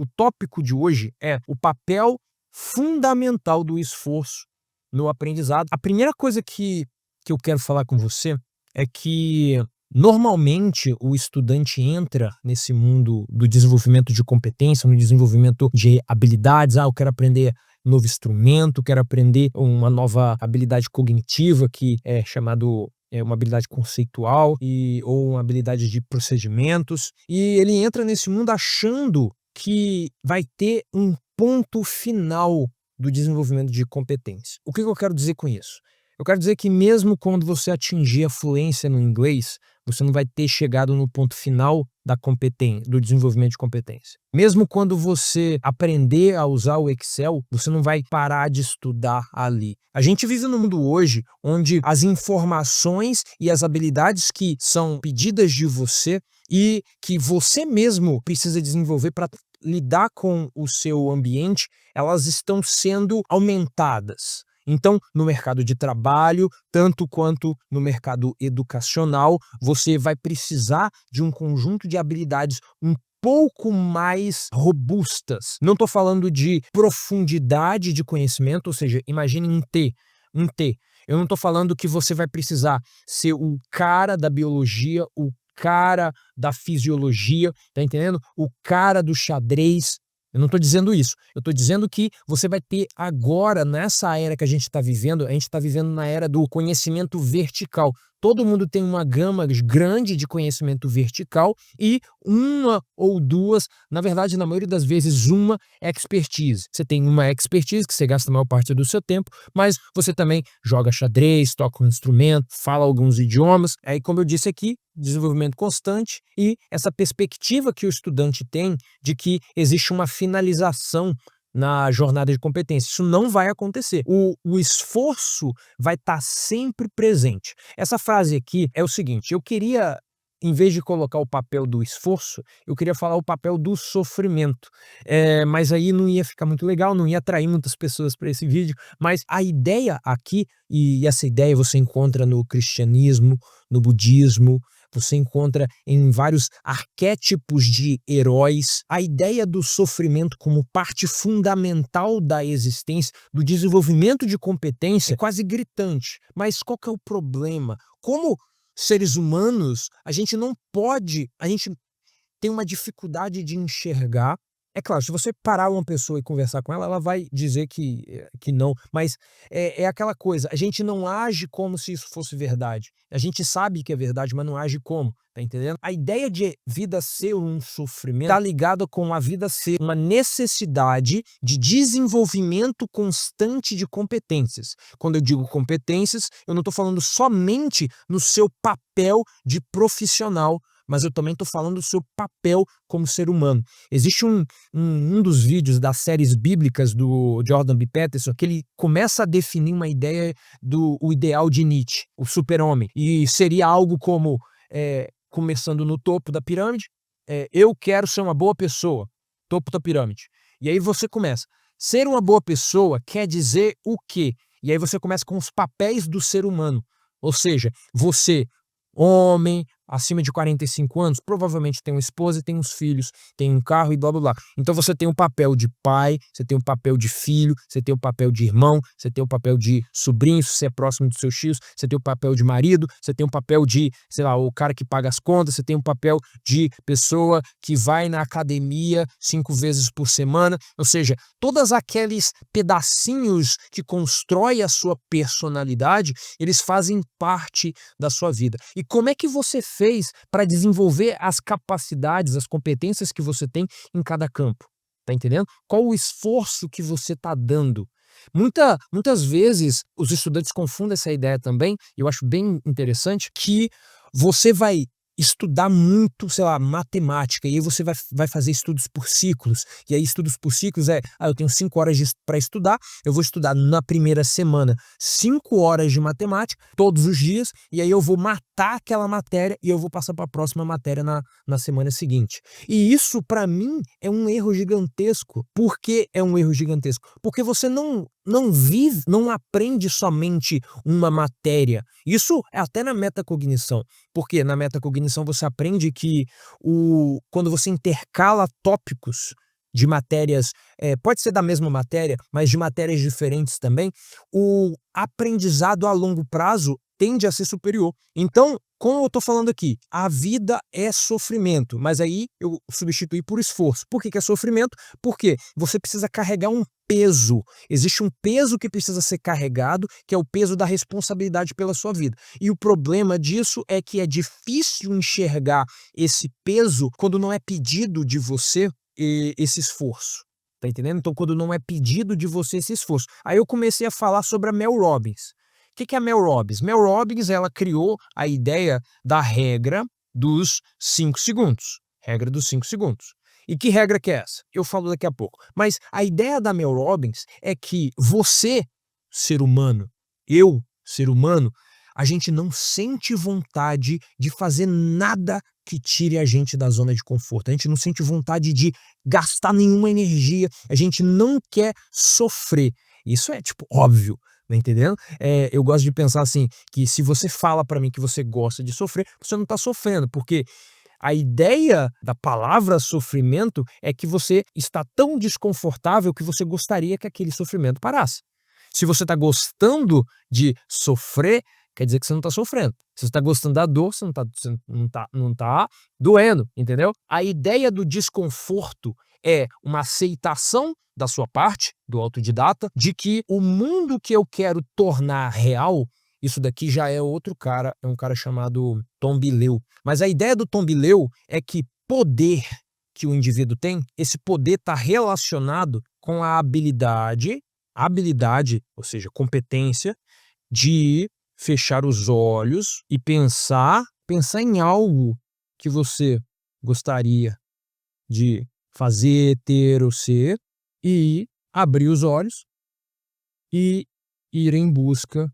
O tópico de hoje é o papel fundamental do esforço no aprendizado. A primeira coisa que eu quero falar com você é que, normalmente, o estudante entra nesse mundo do desenvolvimento de competência, no desenvolvimento de habilidades. Eu quero aprender um novo instrumento, quero aprender uma nova habilidade cognitiva, que é chamado uma habilidade conceitual, ou uma habilidade de procedimentos. E ele entra nesse mundo achando que vai ter um ponto final do desenvolvimento de competência. O que eu quero dizer com isso? Eu quero dizer que mesmo quando você atingir a fluência no inglês, você não vai ter chegado no ponto final do desenvolvimento de competência. Mesmo quando você aprender a usar o Excel, você não vai parar de estudar ali. A gente vive num mundo hoje onde as informações e as habilidades que são pedidas de você e que você mesmo precisa desenvolver para lidar com o seu ambiente, elas estão sendo aumentadas. Então, no mercado de trabalho, tanto quanto no mercado educacional, você vai precisar de um conjunto de habilidades um pouco mais robustas. Não estou falando de profundidade de conhecimento, ou seja, imagine um T. Eu não estou falando que você vai precisar ser o cara da biologia, o cara da fisiologia, tá entendendo? O cara do xadrez. Eu não estou dizendo isso. Eu estou dizendo que você vai ter agora, nessa era que a gente está vivendo, a gente está vivendo na era do conhecimento vertical. Todo mundo tem uma gama grande de conhecimento vertical e uma ou duas, na verdade, na maioria das vezes, uma expertise. Você tem uma expertise que você gasta a maior parte do seu tempo, mas você também joga xadrez, toca um instrumento, fala alguns idiomas. Aí, como eu disse aqui, desenvolvimento constante e essa perspectiva que o estudante tem de que existe uma finalização na jornada de competência. Isso não vai acontecer. O esforço vai estar sempre presente. Essa frase aqui é o seguinte: eu queria, em vez de colocar o papel do esforço, eu queria falar o papel do sofrimento. Mas aí não ia ficar muito legal, não ia atrair muitas pessoas para esse vídeo. Mas a ideia aqui, e essa ideia você encontra no cristianismo, no budismo, você encontra em vários arquétipos de heróis, a ideia do sofrimento como parte fundamental da existência, do desenvolvimento de competência, é quase gritante. Mas qual que é o problema? Como seres humanos, a gente tem uma dificuldade de enxergar. É claro, se você parar uma pessoa e conversar com ela, ela vai dizer que não, mas é aquela coisa, a gente não age como se isso fosse verdade. A gente sabe que é verdade, mas não age como, tá entendendo? A ideia de vida ser um sofrimento tá ligada com a vida ser uma necessidade de desenvolvimento constante de competências. Quando eu digo competências, eu não estou falando somente no seu papel de profissional, mas eu também estou falando do seu papel como ser humano. Existe um dos vídeos das séries bíblicas do Jordan B. Peterson que ele começa a definir uma ideia o ideal de Nietzsche, o super-homem. E seria algo como, começando no topo da pirâmide, eu quero ser uma boa pessoa, topo da pirâmide. E aí você começa. Ser uma boa pessoa quer dizer o quê? E aí você começa com os papéis do ser humano. Ou seja, você, homem, acima de 45 anos, provavelmente tem uma esposa e tem uns filhos, tem um carro e blá blá blá. Então você tem o papel de pai, você tem o papel de filho, você tem o papel de irmão, você tem o papel de sobrinho, se você é próximo dos seus tios, você tem o papel de marido, você tem o papel de, sei lá, o cara que paga as contas, você tem o papel de pessoa que vai na academia 5 vezes por semana. Ou seja, todos aqueles pedacinhos que constroem a sua personalidade, eles fazem parte da sua vida. E como é que você fez para desenvolver as capacidades, as competências que você tem em cada campo? Tá entendendo? Qual o esforço que você está dando? Muitas vezes os estudantes confundem essa ideia também, e eu acho bem interessante, que você vai estudar muito, sei lá, matemática, e aí você vai fazer estudos por ciclos. E aí estudos por ciclos eu tenho 5 horas para estudar, eu vou estudar na primeira semana 5 horas de matemática, todos os dias, e aí eu vou matar aquela matéria e eu vou passar para a próxima matéria na semana seguinte. E isso, para mim, é um erro gigantesco. Por que é um erro gigantesco? Porque você não vive, não aprende somente uma matéria. Isso é até na metacognição. Porque na metacognição você aprende que quando você intercala tópicos, de matérias, pode ser da mesma matéria, mas de matérias diferentes também, o aprendizado a longo prazo tende a ser superior. Então, como eu estou falando aqui, a vida é sofrimento, mas aí eu substituí por esforço. Por que que é sofrimento? Porque você precisa carregar um peso. Existe um peso que precisa ser carregado, que é o peso da responsabilidade pela sua vida. E o problema disso é que é difícil enxergar esse peso quando não é pedido de você esse esforço. Tá entendendo? Então, quando não é pedido de você esse esforço. Aí eu comecei a falar sobre a Mel Robbins. O que que é a Mel Robbins? Mel Robbins, ela criou a ideia da regra dos 5 segundos. Regra dos 5 segundos. E que regra que é essa? Eu falo daqui a pouco. Mas a ideia da Mel Robbins é que você, ser humano, eu, ser humano, a gente não sente vontade de fazer nada que tire a gente da zona de conforto. A gente não sente vontade de gastar nenhuma energia. A gente não quer sofrer. Isso é, tipo, óbvio. Tá entendendo? Eu gosto de pensar assim, que se você fala pra mim que você gosta de sofrer, você não tá sofrendo, porque a ideia da palavra sofrimento é que você está tão desconfortável que você gostaria que aquele sofrimento parasse. Se você está gostando de sofrer, quer dizer que você não está sofrendo. Se você está gostando da dor, você não tá doendo, entendeu? A ideia do desconforto é uma aceitação da sua parte, do autodidata, de que o mundo que eu quero tornar real, isso daqui já é outro cara, é um cara chamado Tom Bileu. Mas a ideia do Tom Bileu é que poder que o indivíduo tem, esse poder está relacionado com a habilidade, ou seja, competência, de fechar os olhos e pensar em algo que você gostaria de fazer, ter ou ser, e abrir os olhos e ir em busca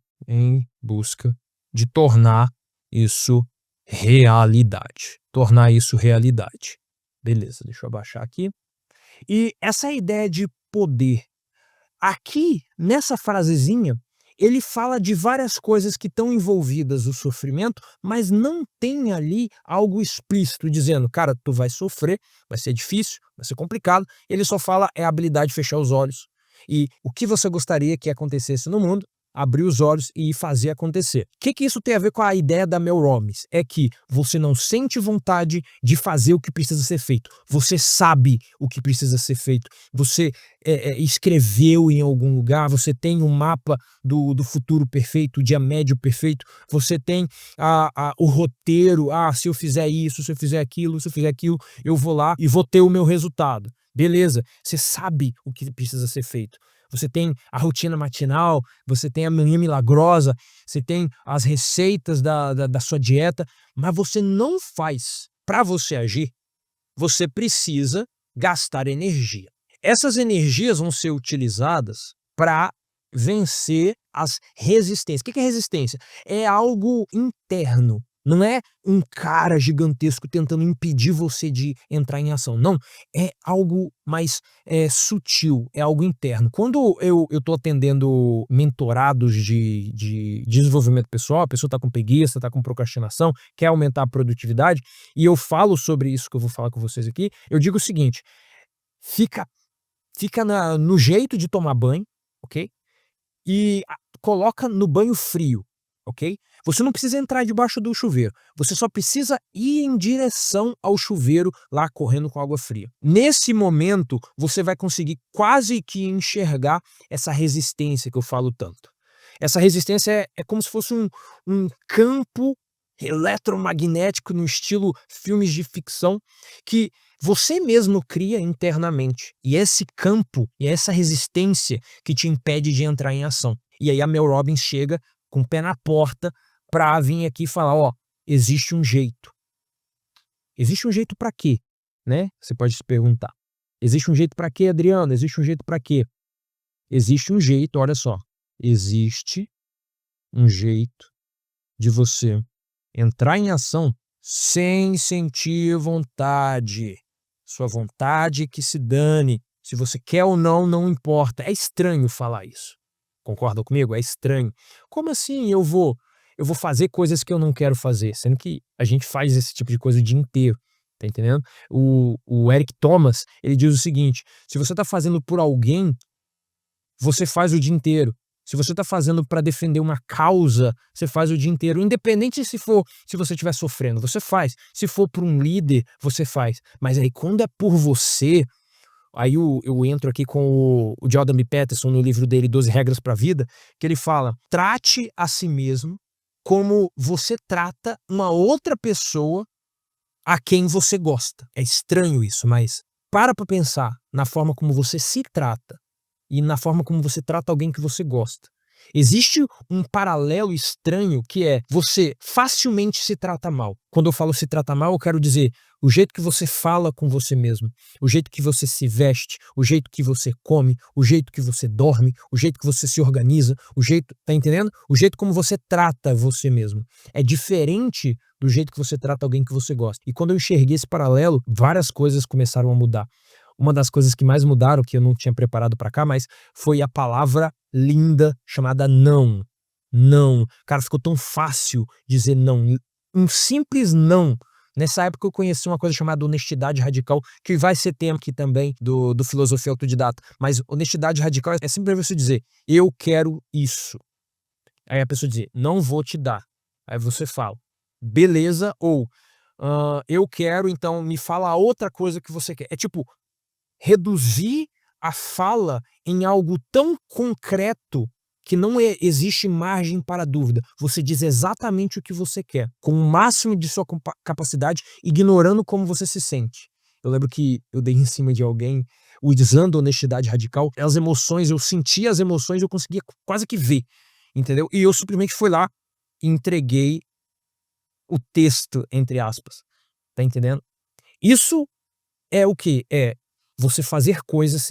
de tornar isso realidade. Tornar isso realidade. Beleza, deixa eu abaixar aqui. E essa ideia de poder, aqui nessa frasezinha, ele fala de várias coisas que estão envolvidas no sofrimento, mas não tem ali algo explícito dizendo, cara, tu vai sofrer, vai ser difícil, vai ser complicado. Ele só fala é a habilidade de fechar os olhos. E o que você gostaria que acontecesse no mundo, abrir os olhos e fazer acontecer. O que que isso tem a ver com a ideia da Mel Robbins? É que você não sente vontade de fazer o que precisa ser feito. Você sabe o que precisa ser feito. Você escreveu em algum lugar, você tem um mapa do futuro perfeito, o dia médio perfeito, você tem o roteiro, se eu fizer isso, se eu fizer aquilo, eu vou lá e vou ter o meu resultado. Beleza, você sabe o que precisa ser feito. Você tem a rotina matinal, você tem a manhã milagrosa, você tem as receitas da sua dieta, mas você não faz. Para você agir, você precisa gastar energia. Essas energias vão ser utilizadas para vencer as resistências. O que é resistência? É algo interno. Não é um cara gigantesco tentando impedir você de entrar em ação. Não, é algo mais sutil, é algo interno. Quando eu estou atendendo mentorados de desenvolvimento pessoal, a pessoa está com preguiça, está com procrastinação, quer aumentar a produtividade, e eu falo sobre isso que eu vou falar com vocês aqui, eu digo o seguinte, fica no jeito de tomar banho, ok? E coloca no banho frio, ok? Você não precisa entrar debaixo do chuveiro, você só precisa ir em direção ao chuveiro lá correndo com água fria. Nesse momento, você vai conseguir quase que enxergar essa resistência que eu falo tanto. Essa resistência é como se fosse um campo eletromagnético no estilo filmes de ficção que você mesmo cria internamente. E esse campo e essa resistência que te impede de entrar em ação. E aí a Mel Robbins chega com o pé na porta para vir aqui e falar, ó, existe um jeito. Existe um jeito para quê? Né? Você pode se perguntar. Existe um jeito para quê, Adriano? Existe um jeito para quê? Existe um jeito, olha só. Existe um jeito de você entrar em ação sem sentir vontade. Sua vontade que se dane. Se você quer ou não, não importa. É estranho falar isso. Concorda comigo? É estranho. Como assim eu vou fazer coisas que eu não quero fazer? Sendo que a gente faz esse tipo de coisa o dia inteiro. tá entendendo? O Eric Thomas, ele diz o seguinte: se você tá fazendo por alguém, você faz o dia inteiro. Se você tá fazendo para defender uma causa, você faz o dia inteiro. Independente se você estiver sofrendo, você faz. Se for por um líder, você faz. Mas aí quando é por você, aí eu entro aqui com o Jordan B. Peterson no livro dele 12 Regras para a Vida, que ele fala: trate a si mesmo como você trata uma outra pessoa a quem você gosta. É estranho isso, mas para pensar na forma como você se trata e na forma como você trata alguém que você gosta. Existe um paralelo estranho que é você facilmente se trata mal. Quando eu falo se trata mal, eu quero dizer o jeito que você fala com você mesmo, o jeito que você se veste, o jeito que você come, o jeito que você dorme, o jeito que você se organiza, o jeito, tá entendendo? O jeito como você trata você mesmo. É diferente do jeito que você trata alguém que você gosta. E quando eu enxerguei esse paralelo, várias coisas começaram a mudar. Uma das coisas que mais mudaram, que eu não tinha preparado pra cá, mas foi a palavra linda chamada não. Não. Cara, ficou tão fácil dizer não. Um simples não. Nessa época eu conheci uma coisa chamada honestidade radical, que vai ser tema aqui também do Filosofia Autodidata. Mas honestidade radical é simplesmente você dizer: eu quero isso. Aí a pessoa diz: não vou te dar. Aí você fala: beleza, ou eu quero, então me fala outra coisa que você quer. É tipo, reduzir a fala em algo tão concreto que não existe margem para dúvida. Você diz exatamente o que você quer, com o máximo de sua capacidade, ignorando como você se sente. Eu lembro que eu dei em cima de alguém usando honestidade radical. As emoções, eu sentia as emoções, eu conseguia quase que ver, entendeu? E eu simplesmente fui lá e entreguei o texto, entre aspas. Tá entendendo? Isso é o quê? É você fazer coisas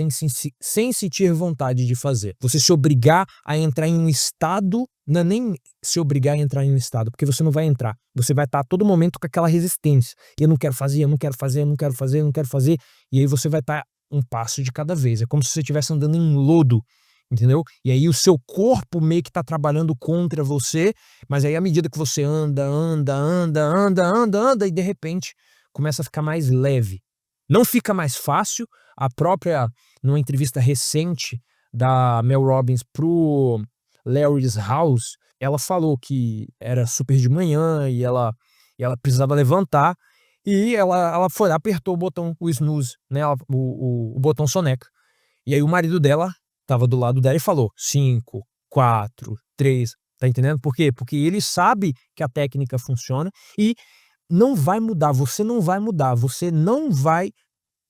sem sentir vontade de fazer. Você se obrigar a entrar em um estado, não é nem se obrigar a entrar em um estado, porque você não vai entrar. Você vai estar a todo momento com aquela resistência. Eu não quero fazer, eu não quero fazer, eu não quero fazer, eu não quero fazer. E aí você vai estar um passo de cada vez. É como se você estivesse andando em lodo, entendeu? E aí o seu corpo meio que está trabalhando contra você, mas aí à medida que você anda, e de repente começa a ficar mais leve. Não fica mais fácil. A própria, numa entrevista recente da Mel Robbins pro Larry's House, ela falou que era super de manhã e ela precisava levantar, e ela foi lá, apertou o botão, o snooze, né, o botão soneca. E aí o marido dela estava do lado dela e falou: 5, 4, 3, tá entendendo? Por quê? Porque ele sabe que a técnica funciona e não vai mudar, você não vai mudar, você não vai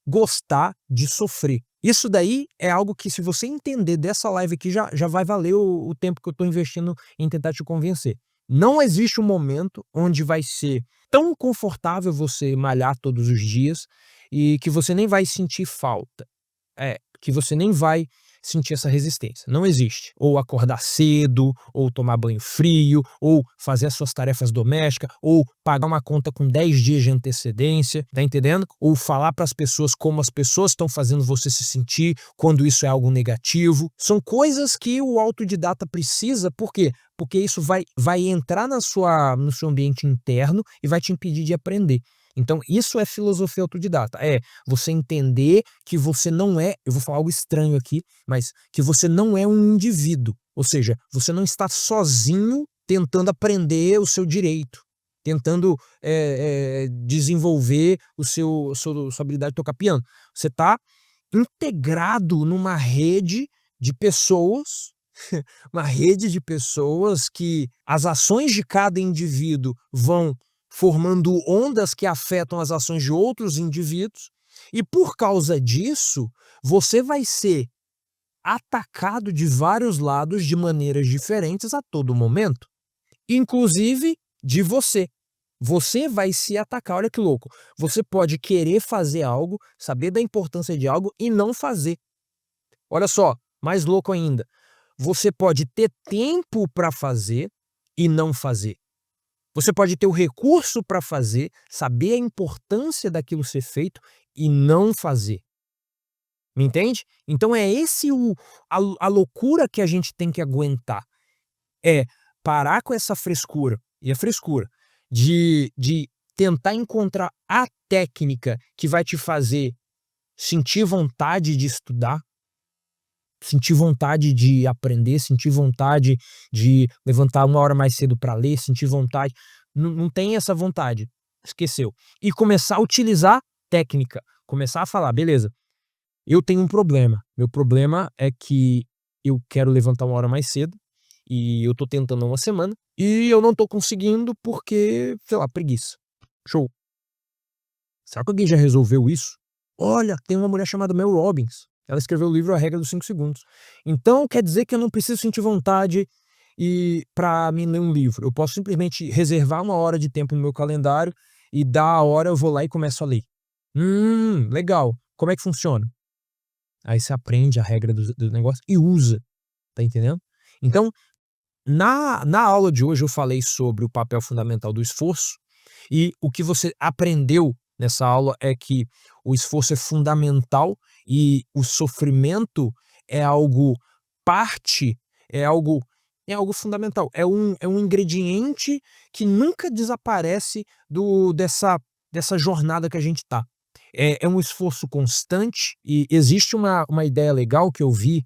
gostar de sofrer. Isso daí é algo que, se você entender dessa live aqui, já vai valer o tempo que eu estou investindo em tentar te convencer. Não existe um momento onde vai ser tão confortável você malhar todos os dias e que você nem vai sentir falta. Que você nem vai sentir essa resistência. Não existe. Ou acordar cedo, ou tomar banho frio, ou fazer as suas tarefas domésticas, ou pagar uma conta com 10 dias de antecedência, tá entendendo? Ou falar para as pessoas como as pessoas estão fazendo você se sentir quando isso é algo negativo. São coisas que o autodidata precisa, por quê? Porque isso vai entrar no seu ambiente interno e vai te impedir de aprender. Então, isso é filosofia autodidata. É você entender que você não é, eu vou falar algo estranho aqui, mas que você não é um indivíduo. Ou seja, você não está sozinho tentando aprender o seu direito, tentando desenvolver sua habilidade de tocar piano. Você está integrado numa rede de pessoas, uma rede de pessoas que as ações de cada indivíduo vão formando ondas que afetam as ações de outros indivíduos, e por causa disso, você vai ser atacado de vários lados de maneiras diferentes a todo momento, inclusive de você. Você vai se atacar, olha que louco. Você pode querer fazer algo, saber da importância de algo e não fazer. Olha só, mais louco ainda. Você pode ter tempo para fazer e não fazer. Você pode ter o recurso para fazer, saber a importância daquilo ser feito e não fazer. Me entende? Então é esse a loucura que a gente tem que aguentar. É parar com essa frescura, e a frescura, de tentar encontrar a técnica que vai te fazer sentir vontade de estudar, sentir vontade de aprender, sentir vontade de levantar 1 hora mais cedo para ler, sentir vontade. Não tem essa vontade, esqueceu. E começar a utilizar técnica, começar a falar: "Beleza, eu tenho um problema, meu problema é que eu quero levantar 1 hora mais cedo, e eu tô tentando há 1 semana, e eu não tô conseguindo porque, sei lá, preguiça". Show. Será que alguém já resolveu isso? Olha, tem uma mulher chamada Mel Robbins, ela escreveu o livro A Regra dos 5 Segundos. Então quer dizer que eu não preciso sentir vontade pra mim ler um livro, eu posso simplesmente reservar 1 hora de tempo no meu calendário e da a hora eu vou lá e começo a ler. Legal. Como é que funciona? Aí você aprende a regra do negócio e usa, tá entendendo? Então, na aula de hoje eu falei sobre o papel fundamental do esforço, e o que você aprendeu nessa aula é que o esforço é fundamental e o sofrimento é algo parte, é algo fundamental, é um ingrediente que nunca desaparece dessa jornada que a gente tá. É um esforço constante e existe uma ideia legal que eu vi,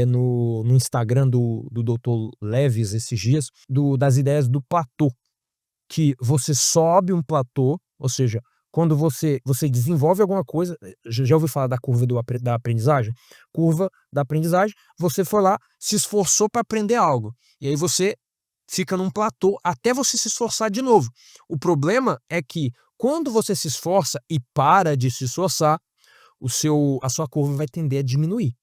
no Instagram do Dr. Levis esses dias, das ideias do platô, que você sobe um platô, ou seja, quando você desenvolve alguma coisa, já ouviu falar da curva da aprendizagem? Curva da aprendizagem, você foi lá, se esforçou para aprender algo, e aí você fica num platô até você se esforçar de novo. O problema é que quando você se esforça e para de se esforçar, a sua curva vai tender a diminuir.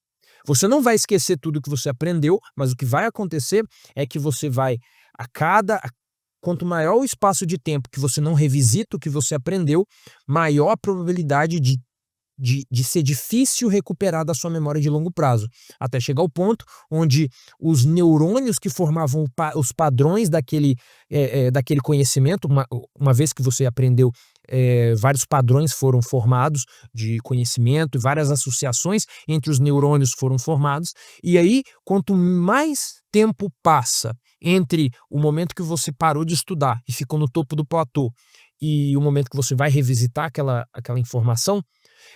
Você não vai esquecer tudo que você aprendeu, mas o que vai acontecer é que você vai quanto maior o espaço de tempo que você não revisita o que você aprendeu, maior a probabilidade de ser difícil recuperar da sua memória de longo prazo, até chegar ao ponto onde os neurônios que formavam os padrões daquele conhecimento, uma vez que você aprendeu, vários padrões foram formados de conhecimento e várias associações entre os neurônios foram formados, e aí quanto mais tempo passa entre o momento que você parou de estudar e ficou no topo do platô e o momento que você vai revisitar aquela informação,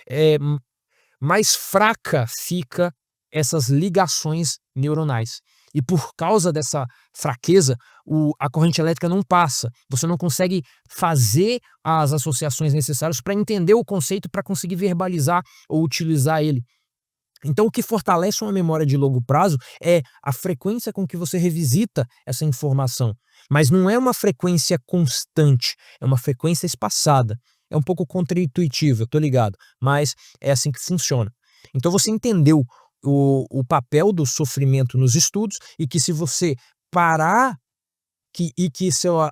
eh, mais fraca fica essas ligações neuronais. E por causa dessa fraqueza, a corrente elétrica não passa. Você não consegue fazer as associações necessárias para entender o conceito, para conseguir verbalizar ou utilizar ele. Então o que fortalece uma memória de longo prazo é a frequência com que você revisita essa informação, mas não é uma frequência constante, é uma frequência espaçada. É um pouco contraintuitivo, eu tô ligado, mas é assim que funciona. Então você entendeu o papel do sofrimento nos estudos e que se você parar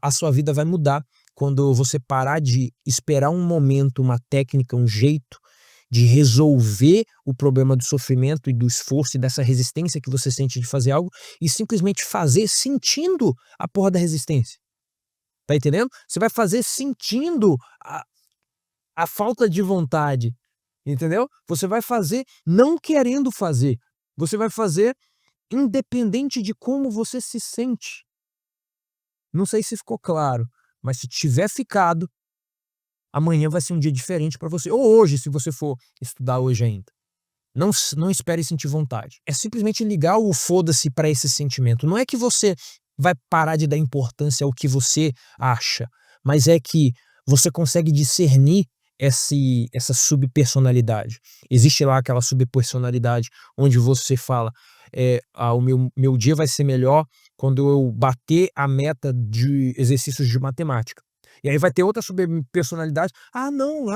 a sua vida vai mudar quando você parar de esperar um momento, uma técnica, um jeito de resolver o problema do sofrimento e do esforço e dessa resistência que você sente de fazer algo e simplesmente fazer sentindo a porra da resistência. Tá entendendo? Você vai fazer sentindo a falta de vontade, entendeu? Você vai fazer não querendo fazer, você vai fazer independente de como você se sente. Não sei se ficou claro, mas se tiver ficado, amanhã vai ser um dia diferente para você, ou hoje, se você for estudar hoje ainda. Não espere sentir vontade. É simplesmente ligar o foda-se para esse sentimento. Não é que você vai parar de dar importância ao que você acha, mas é que você consegue discernir essa subpersonalidade. Existe lá aquela subpersonalidade onde você fala, o meu dia vai ser melhor quando eu bater a meta de exercícios de matemática. E aí vai ter outra subpersonalidade, não,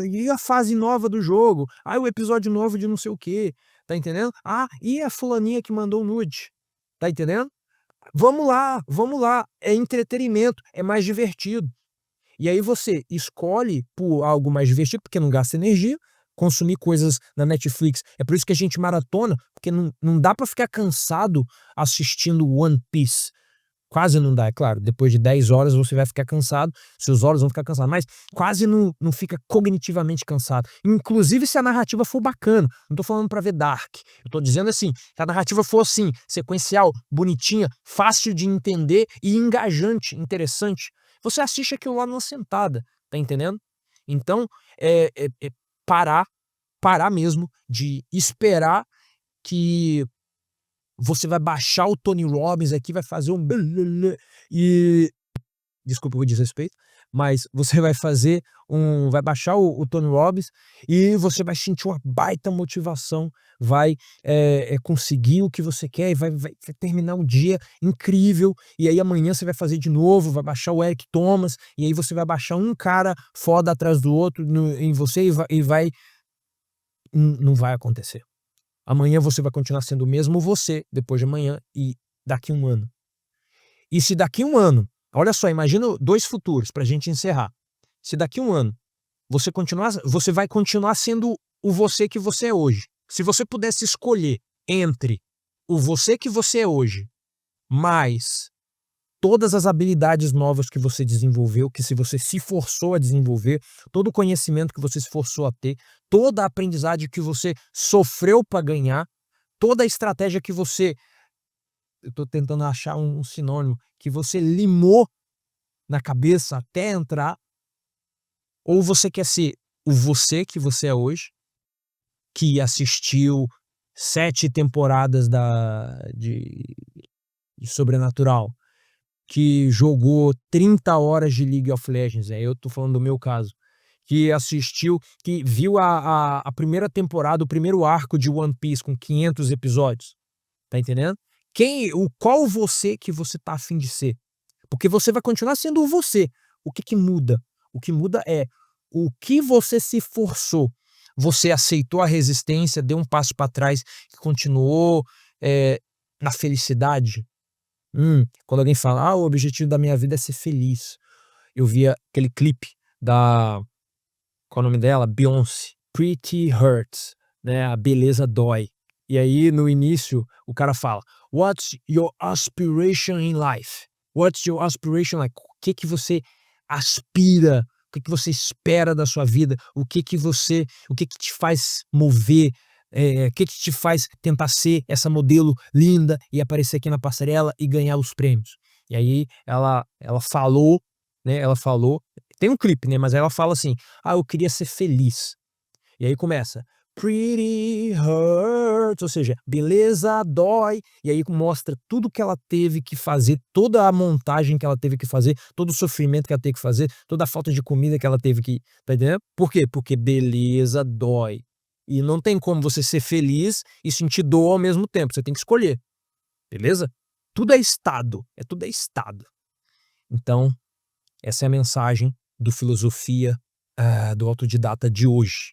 e a fase nova do jogo, o episódio novo de não sei o quê, tá entendendo? E a fulaninha que mandou o nude, tá entendendo? Vamos lá, é entretenimento, é mais divertido. E aí você escolhe por algo mais divertido, porque não gasta energia, consumir coisas na Netflix. É por isso que a gente maratona, porque não dá pra ficar cansado assistindo One Piece. Quase não dá, é claro, depois de 10 horas você vai ficar cansado, seus olhos vão ficar cansados, mas quase não fica cognitivamente cansado. Inclusive se a narrativa for bacana, não tô falando pra ver Dark, eu tô dizendo assim, se a narrativa for assim, sequencial, bonitinha, fácil de entender e engajante, interessante, você assiste aquilo lá numa sentada, tá entendendo? Então, é parar mesmo de esperar que você vai baixar o Tony Robbins aqui, vai fazer um e desculpa o desrespeito, mas você vai fazer vai baixar o Tony Robbins e você vai sentir uma baita motivação, vai, conseguir o que você quer e vai terminar um dia incrível, e aí amanhã você vai fazer de novo, vai baixar o Eric Thomas, e aí você vai baixar um cara foda atrás do outro em você não vai acontecer. Amanhã você vai continuar sendo o mesmo você, depois de amanhã e daqui 1 ano. E se daqui 1 ano, olha só, imagina 2 futuros pra gente encerrar. Se daqui 1 ano você vai continuar sendo o você que você é hoje. Se você pudesse escolher entre o você que você é hoje, mais todas as habilidades novas que você desenvolveu, que se você se forçou a desenvolver, todo o conhecimento que você se forçou a ter, toda a aprendizagem que você sofreu para ganhar, toda a estratégia que você eu tô tentando achar um sinônimo, que você limou na cabeça até entrar, ou você quer ser o você que você é hoje, que assistiu 7 temporadas de Sobrenatural, que jogou 30 horas de League of Legends, eu tô falando do meu caso, que assistiu, que viu a primeira temporada, o primeiro arco de One Piece com 500 episódios, tá entendendo? Qual você que você tá a fim de ser? Porque você vai continuar sendo o você. O que que muda? O que muda é o que você se forçou. Você aceitou a resistência, deu um passo para trás e continuou na felicidade? Quando alguém fala, o objetivo da minha vida é ser feliz. Eu via aquele clipe qual é o nome dela? Beyoncé, Pretty Hurts, né? A beleza dói. E aí, no início, o cara fala, what's your aspiration in life? What's your aspiration like? O que que você aspira? O que que você espera da sua vida? O que que te faz mover? O que que te faz tentar ser essa modelo linda e aparecer aqui na passarela e ganhar os prêmios? E aí ela falou, né? Ela falou, tem um clipe, né? Mas ela fala assim, eu queria ser feliz. E aí começa, Pretty Hurts, ou seja, beleza dói, e aí mostra tudo que ela teve que fazer, toda a montagem que ela teve que fazer, todo o sofrimento que ela teve que fazer, toda a falta de comida que ela teve que, tá entendendo? Por quê? Porque beleza dói. E não tem como você ser feliz e sentir dor ao mesmo tempo, você tem que escolher, beleza? Tudo é estado, tudo é estado. Então, essa é a mensagem do Filosofia do Autodidata de hoje.